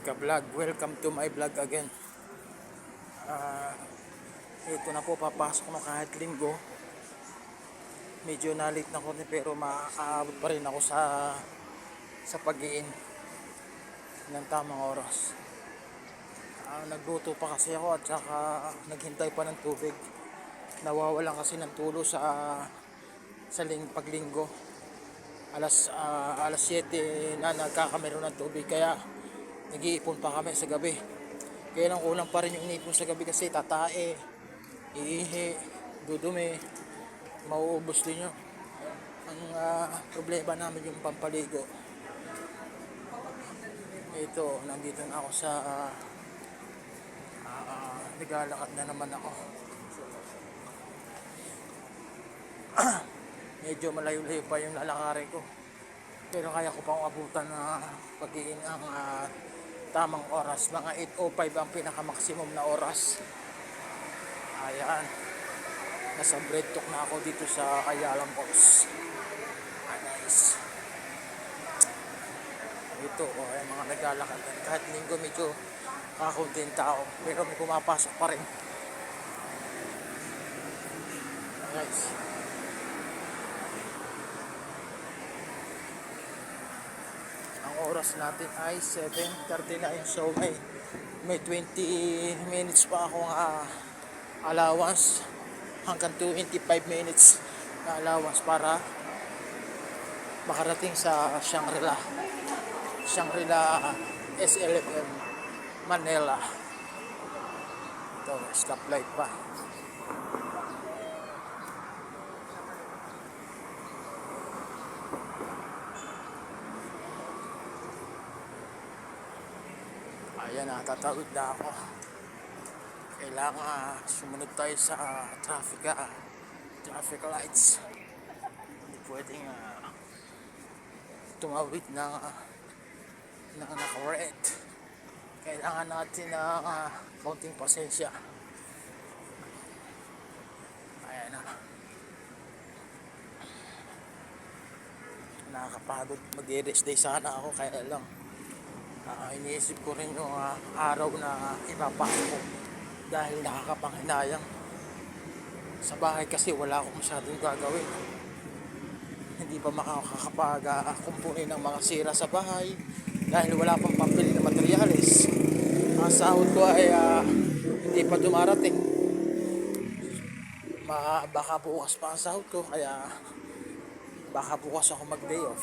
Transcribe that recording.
Ka-vlog, welcome to my vlog again. Ito na po, papasok na kahit linggo. Medyo nalit na ko pero maaabot pa rin ako sa pag-iin ng tamang oras. Nagluto pa kasi ako at saka naghintay pa ng tubig. Nawawalan kasi ng tulo sa paglinggo. Alas 7 na nagkakamero ng tubig, kaya nag-iipon pa kami sa gabi. Kaya lang kulang pa rin yung inipon sa gabi kasi tatae, iihi, dudumi, mauubos din yun. Ang problema namin yung pampaligo. Ito, nandito na ako sa naglalakad na naman ako. Medyo malayo-layo pa yung lalakarin ko, pero kaya ko pang abutan na pag-iin ang tamang oras. Mga 8:05 ang pinaka-maximum na oras. Ayan, nasa bread talk na ako dito sa Ayala Malls. Nice. Ito, yung mga naglalakad. Kahit linggo medyo kakaunting tao, pero may pumapasok pa rin. Nice. Oras natin ay 7:39, so may 20 minutes pa akong allowance, hanggang 25 minutes na allowance para makarating sa Shangri-La SLFM Manila. Ito, stoplight pa. Ayan, tatawid na ako. Kailangan sumunod tayo sa traffic lights. Hindi pwedeng tumawid na naka-red. Kailangan natin ng kaunting pasensya. Ayan na. Nakakapagod. Mag-rest day sana ako, kaya lang iniisip ko rin yung araw na ipapasok ko dahil nakakapanghinayang. Sa bahay kasi wala akong masyadong gagawin. Hindi pa makakapag-kumpuni ng mga sira sa bahay dahil wala pang pambili ng materyales. Ang sahod ko ay hindi pa dumarating. Baka bukas pa ang sahod ko, kaya baka bukas ako mag-day off.